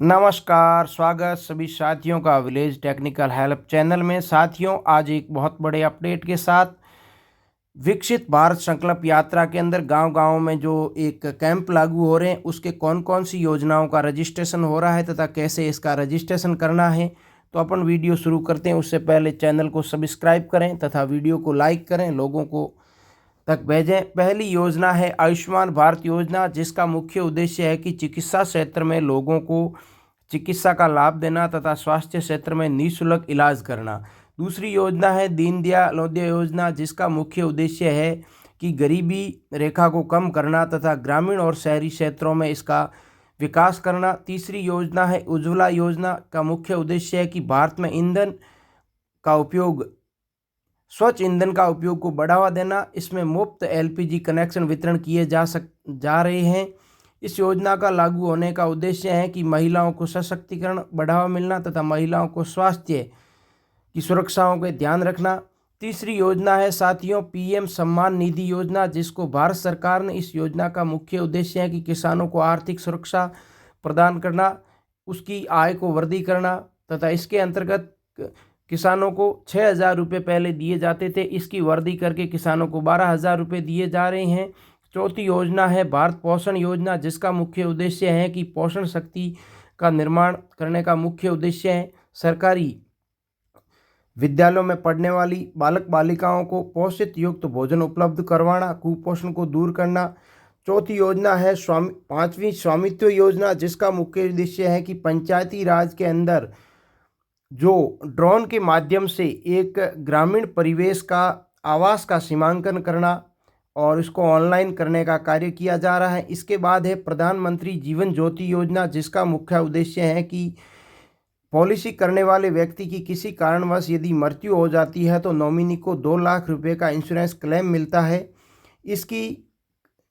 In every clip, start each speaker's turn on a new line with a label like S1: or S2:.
S1: नमस्कार, स्वागत सभी साथियों का विलेज टेक्निकल हेल्प चैनल में। साथियों, आज एक बहुत बड़े अपडेट के साथ विकसित भारत संकल्प यात्रा के अंदर गांव-गांव में जो एक कैंप लागू हो रहे हैं, उसके कौन-कौन सी योजनाओं का रजिस्ट्रेशन हो रहा है तथा कैसे इसका रजिस्ट्रेशन करना है। तो अपन वीडियो शुरू करते हैं। उससे पहले चैनल को सब्सक्राइब करें तथा वीडियो को लाइक करें, लोगों को तक भेजें। पहली योजना है आयुष्मान भारत योजना, जिसका मुख्य उद्देश्य है कि चिकित्सा क्षेत्र में लोगों को चिकित्सा का लाभ देना तथा स्वास्थ्य क्षेत्र में निःशुल्क इलाज करना। दूसरी योजना है दीनदयाल अंत्योदय योजना, जिसका मुख्य उद्देश्य है कि गरीबी रेखा को कम करना तथा ग्रामीण और शहरी क्षेत्रों में इसका विकास करना। तीसरी योजना है उज्ज्वला योजना का मुख्य उद्देश्य है कि भारत में ईंधन का उपयोग स्वच्छ ईंधन का उपयोग को बढ़ावा देना। इसमें मुफ्त एलपीजी कनेक्शन वितरण किए जा रहे हैं। इस योजना का लागू होने का उद्देश्य है कि महिलाओं को सशक्तिकरण बढ़ावा मिलना तथा महिलाओं को स्वास्थ्य की सुरक्षाओं का ध्यान रखना। तीसरी योजना है साथियों पीएम सम्मान निधि योजना, जिसको भारत सरकार ने इस योजना का मुख्य उद्देश्य है कि किसानों को आर्थिक सुरक्षा प्रदान करना, उसकी आय को वृद्धि करना तथा इसके अंतर्गत किसानों को 6,000 रुपये पहले दिए जाते थे, इसकी वृद्धि करके किसानों को 12,000 रुपये दिए जा रहे हैं। चौथी योजना है भारत पोषण योजना, जिसका मुख्य उद्देश्य है कि पोषण शक्ति का निर्माण करने का मुख्य उद्देश्य है सरकारी विद्यालयों में पढ़ने वाली बालक बालिकाओं को पोषित युक्त भोजन उपलब्ध करवाना, कुपोषण को दूर करना। चौथी योजना है पांचवी स्वामित्व योजना, जिसका मुख्य उद्देश्य है कि पंचायती राज के अंदर जो ड्रोन के माध्यम से एक ग्रामीण परिवेश का आवास का सीमांकन करना और इसको ऑनलाइन करने का कार्य किया जा रहा है। इसके बाद है प्रधानमंत्री जीवन ज्योति योजना, जिसका मुख्य उद्देश्य है कि पॉलिसी करने वाले व्यक्ति की किसी कारणवश यदि मृत्यु हो जाती है तो नॉमिनी को 2 लाख रुपए का इंश्योरेंस क्लेम मिलता है। इसकी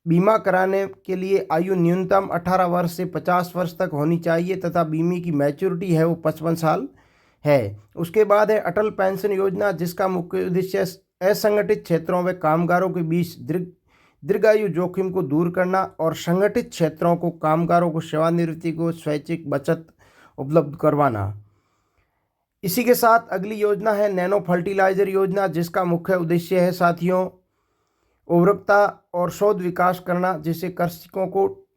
S1: बीमा कराने के लिए आयु न्यूनतम 18 वर्ष से 50 वर्ष तक होनी चाहिए तथा बीमे की मैच्योरिटी है वो 55 साल है। उसके बाद है अटल पेंशन योजना, जिसका मुख्य उद्देश्य असंगठित क्षेत्रों में कामगारों के बीच दीर्घायु जोखिम को दूर करना और संगठित क्षेत्रों को कामगारों को सेवानिवृत्ति को स्वैच्छिक बचत उपलब्ध करवाना। इसी के साथ अगली योजना है नैनो फर्टिलाइजर योजना, जिसका मुख्य उद्देश्य है साथियों उर्वरकता और शोध विकास करना, जिससे कृषकों को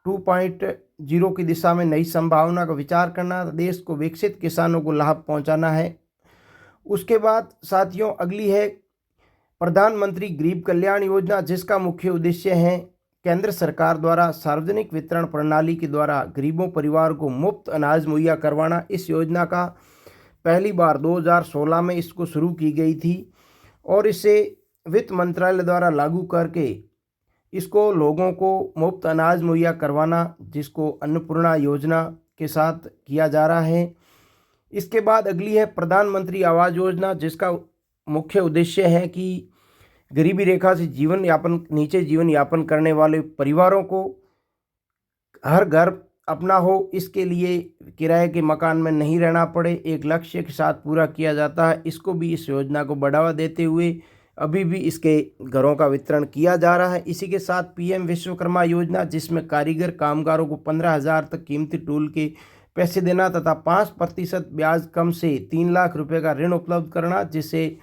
S1: 2.0 की दिशा में नई संभावना का विचार करना, देश को विकसित किसानों को लाभ पहुंचाना है। उसके बाद साथियों अगली है प्रधानमंत्री गरीब कल्याण योजना, जिसका मुख्य उद्देश्य है केंद्र सरकार द्वारा सार्वजनिक वितरण प्रणाली के द्वारा गरीबों परिवार को मुफ्त अनाज मुहैया करवाना। इस योजना का पहली बार 2016 में इसको शुरू की गई थी और इसे वित्त मंत्रालय द्वारा लागू करके इसको लोगों को मुफ्त अनाज मुहैया करवाना, जिसको अन्नपूर्णा योजना के साथ किया जा रहा है। इसके बाद अगली है प्रधानमंत्री आवास योजना, जिसका मुख्य उद्देश्य है कि गरीबी रेखा से नीचे जीवन यापन करने वाले परिवारों को हर घर अपना हो, इसके लिए किराए के मकान में नहीं रहना पड़े, एक लक्ष्य के साथ पूरा किया जाता है। इसको भी इस योजना को बढ़ावा देते हुए अभी भी इसके घरों का वितरण किया जा रहा है। इसी के साथ पीएम विश्वकर्मा योजना, जिसमें कारीगर कामगारों को 15,000 तक कीमती टूल के पैसे देना तथा 5% ब्याज कम से 3 लाख रुपए का ऋण उपलब्ध करना, जिससे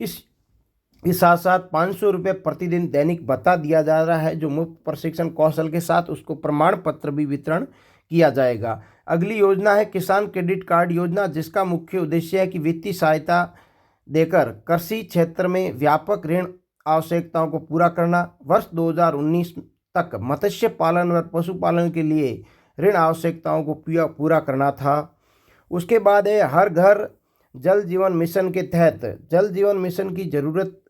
S1: इसके साथ साथ 500 रुपये प्रतिदिन दैनिक भत्ता दिया जा रहा है, जो मुफ्त प्रशिक्षण कौशल के साथ उसको प्रमाण पत्र भी वितरण किया जाएगा। अगली योजना है किसान क्रेडिट कार्ड योजना, जिसका मुख्य उद्देश्य है कि वित्तीय सहायता देकर कृषि क्षेत्र में व्यापक ऋण आवश्यकताओं को पूरा करना। वर्ष 2019 तक मत्स्य पालन और पशुपालन के लिए ऋण आवश्यकताओं को पूरा करना था। उसके बाद है हर घर जल जीवन मिशन के तहत जल जीवन मिशन की ज़रूरत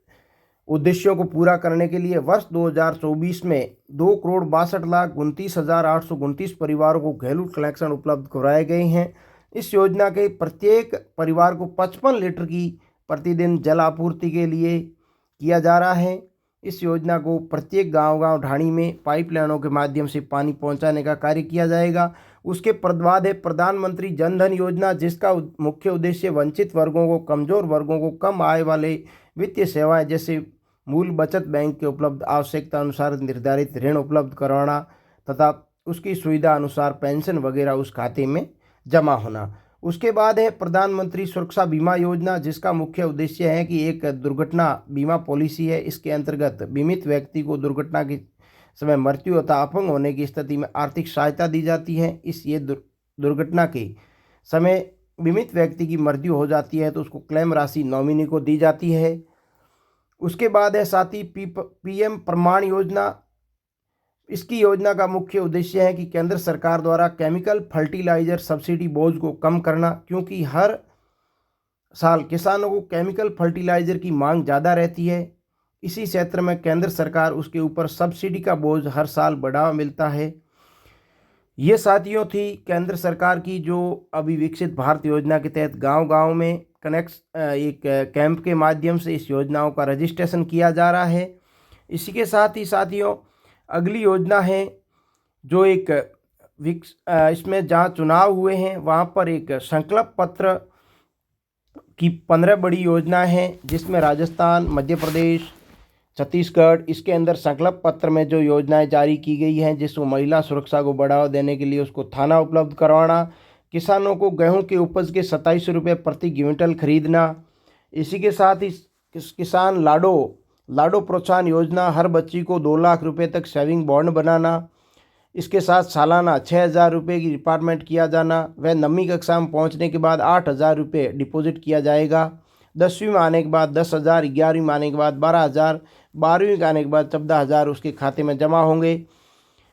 S1: उद्देश्यों को पूरा करने के लिए वर्ष 2024 में 2,62,29,829 परिवारों को घरेलू कनेक्शन उपलब्ध कराए गए हैं। इस योजना के प्रत्येक परिवार को 55 लीटर की प्रतिदिन जल आपूर्ति के लिए किया जा रहा है। इस योजना को प्रत्येक गांव ढाणी में पाइपलाइनों के माध्यम से पानी पहुंचाने का कार्य किया जाएगा। उसके बाद है प्रधानमंत्री जन धन योजना, जिसका मुख्य उद्देश्य वंचित वर्गों को, कमजोर वर्गों को कम आय वाले वित्तीय सेवाएं जैसे मूल बचत बैंक के उपलब्ध आवश्यकता अनुसार निर्धारित ऋण उपलब्ध करवाना तथा उसकी सुविधा अनुसार पेंशन वगैरह उस खाते में जमा होना। उसके बाद है प्रधानमंत्री सुरक्षा बीमा योजना, जिसका मुख्य उद्देश्य है कि एक दुर्घटना बीमा पॉलिसी है। इसके अंतर्गत बीमित व्यक्ति को दुर्घटना के समय मृत्यु तथा अपंग होने की स्थिति में आर्थिक सहायता दी जाती है। ये दुर्घटना के समय बीमित व्यक्ति की मृत्यु हो जाती है तो उसको क्लेम राशि नॉमिनी को दी जाती है। उसके बाद है साथ ही पीएम प्रमाण योजना। इसकी योजना का मुख्य उद्देश्य है कि केंद्र सरकार द्वारा केमिकल फर्टिलाइजर सब्सिडी बोझ को कम करना, क्योंकि हर साल किसानों को केमिकल फर्टिलाइजर की मांग ज़्यादा रहती है। इसी क्षेत्र में केंद्र सरकार उसके ऊपर सब्सिडी का बोझ हर साल बढ़ावा मिलता है। ये साथियों थी केंद्र सरकार की जो अभी विकसित भारत योजना के तहत गांव-गांव में एक कैंप के माध्यम से इस योजनाओं का रजिस्ट्रेशन किया जा रहा है। इसी के साथ ही साथियों अगली योजना है जो एक इसमें जहाँ चुनाव हुए हैं वहाँ पर एक संकल्प पत्र की 15 बड़ी योजना है, जिसमें राजस्थान, मध्य प्रदेश, छत्तीसगढ़, इसके अंदर संकल्प पत्र में जो योजनाएं जारी की गई हैं, जिसको महिला सुरक्षा को बढ़ावा देने के लिए उसको थाना उपलब्ध करवाना, किसानों को गेहूं के उपज के 27 रुपये प्रति क्विंटल खरीदना। इसी के साथ ही किसान लाडो प्रोत्साहन योजना, हर बच्ची को 2 लाख रुपए तक सेविंग बॉन्ड बनाना। इसके साथ सालाना 6,000 रुपये की रिपार्टमेंट किया जाना। वह 9वीं कक्षा में पहुँचने के बाद 8,000 रुपये डिपॉजिट किया जाएगा। 10वीं में आने के बाद 10,000, 11वीं में आने के बाद 12,000, 12वीं में आने के बाद 14,000 उसके खाते में जमा होंगे।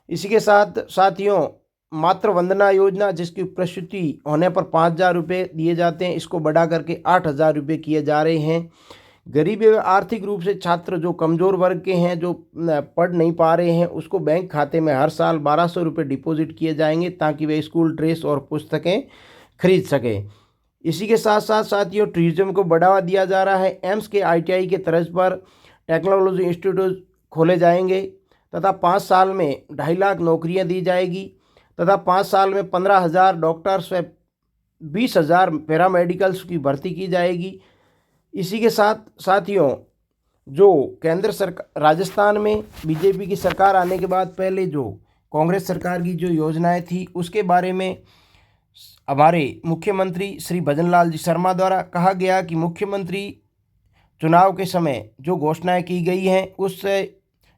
S1: इसी के साथ साथियों मातृ वंदना योजना, जिसकी प्रसूति होने पर 5,000 रुपये दिए जाते हैं, इसको बढ़ा करके 8,000 रुपये किए जा रहे हैं। गरीब एवं आर्थिक रूप से छात्र जो कमज़ोर वर्ग के हैं, जो पढ़ नहीं पा रहे हैं, उसको बैंक खाते में हर साल 1,200 रुपये डिपॉजिट किए जाएंगे ताकि वे स्कूल ड्रेस और पुस्तकें खरीद सकें। इसी के साथ साथ साथियों टूरिज्म को बढ़ावा दिया जा रहा है। एम्स के ITI के तर्ज पर टेक्नोलॉजी इंस्टीट्यूट खोले जाएंगे तथा 5 साल में 2.5 लाख नौकरियां दी जाएगी तथा 5 साल में 15,000 डॉक्टर्स व 20,000 पैरामेडिकल्स की भर्ती की जाएगी। इसी के साथ साथियों जो केंद्र सरकार राजस्थान में बीजेपी की सरकार आने के बाद पहले जो कांग्रेस सरकार की जो योजनाएं थी उसके बारे में हमारे मुख्यमंत्री श्री भजनलाल जी शर्मा द्वारा कहा गया कि मुख्यमंत्री चुनाव के समय जो घोषणाएं की गई हैं उस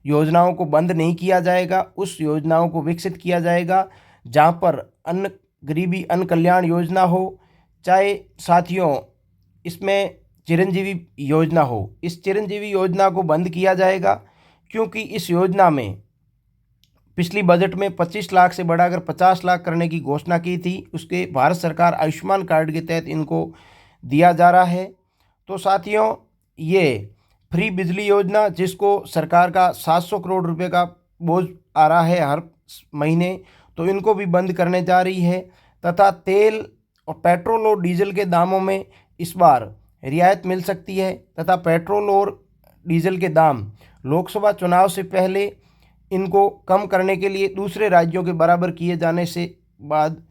S1: योजनाओं को बंद नहीं किया जाएगा, उस योजनाओं को विकसित किया जाएगा। जहां पर गरीबी अन्न कल्याण योजना हो, चाहे साथियों इसमें चिरंजीवी योजना हो, इस चिरंजीवी योजना को बंद किया जाएगा, क्योंकि इस योजना में पिछली बजट में 25 लाख से बढ़ाकर 50 लाख करने की घोषणा की थी। उसके भारत सरकार आयुष्मान कार्ड के तहत इनको दिया जा रहा है। तो साथियों ये फ्री बिजली योजना, जिसको सरकार का 700 करोड़ रुपए का बोझ आ रहा है हर महीने, तो इनको भी बंद करने जा रही है। तथा तेल और पेट्रोल और डीजल के दामों में इस बार रियायत मिल सकती है तथा पेट्रोल और डीजल के दाम लोकसभा चुनाव से पहले इनको कम करने के लिए दूसरे राज्यों के बराबर किए जाने से बाद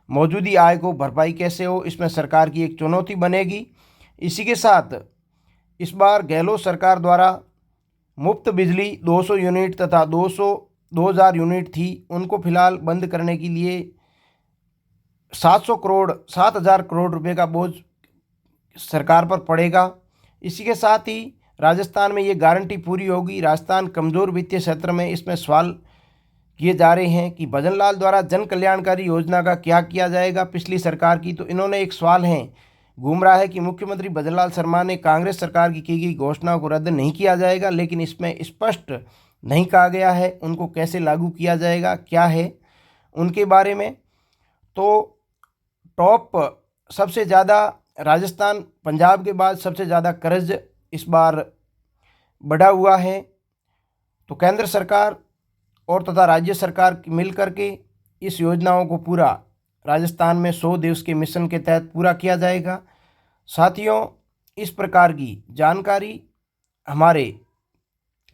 S1: मौजूदा आय को भरपाई कैसे हो, इसमें सरकार की एक चुनौती बनेगी। इसी के साथ इस बार गहलोत सरकार द्वारा मुफ्त बिजली 200 यूनिट तथा 2,000 यूनिट थी, उनको फिलहाल बंद करने के लिए 7,000 करोड़ रुपए का बोझ सरकार पर पड़ेगा। इसी के साथ ही राजस्थान में ये गारंटी पूरी होगी। राजस्थान कमज़ोर वित्तीय क्षेत्र में इसमें सवाल किए जा रहे हैं कि भजनलाल द्वारा जन कल्याणकारी योजना का क्या किया जाएगा पिछली सरकार की। तो इन्होंने एक सवाल घूम रहा है कि मुख्यमंत्री भजनलाल शर्मा ने कांग्रेस सरकार की गई घोषणा को रद्द नहीं किया जाएगा, लेकिन इसमें स्पष्ट नहीं कहा गया है उनको कैसे लागू किया जाएगा, क्या है उनके बारे में। तो टॉप सबसे ज़्यादा राजस्थान पंजाब के बाद सबसे ज़्यादा कर्ज इस बार बढ़ा हुआ है। तो केंद्र सरकार और तथा राज्य सरकार मिल करके इस योजनाओं को पूरा राजस्थान में 100 दिवस के मिशन के तहत पूरा किया जाएगा। साथियों इस प्रकार की जानकारी हमारे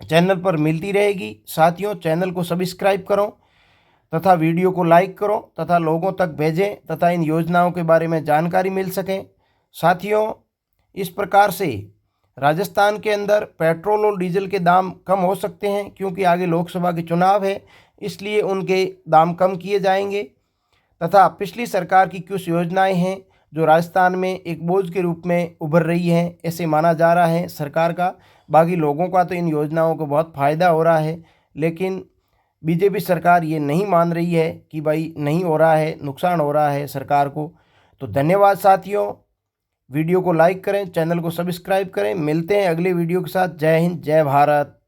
S1: चैनल पर मिलती रहेगी। साथियों चैनल को सब्सक्राइब करो तथा वीडियो को लाइक करो तथा लोगों तक भेजें तथा इन योजनाओं के बारे में जानकारी मिल सके। साथियों इस प्रकार से राजस्थान के अंदर पेट्रोल और डीजल के दाम कम हो सकते हैं, क्योंकि आगे लोकसभा के चुनाव है। इसलिए उनके दाम कम किए जाएंगे। तथा पिछली सरकार की कुछ योजनाएं हैं जो राजस्थान में एक बोझ के रूप में उभर रही हैं, ऐसे माना जा रहा है सरकार का। बाकी लोगों का तो इन योजनाओं को बहुत फ़ायदा हो रहा है, लेकिन बीजेपी सरकार ये नहीं मान रही है कि भाई नहीं हो रहा है, नुकसान हो रहा है सरकार को। तो धन्यवाद साथियों, वीडियो को लाइक करें, चैनल को सब्सक्राइब करें। मिलते हैं अगले वीडियो के साथ। जय हिंद, जय भारत।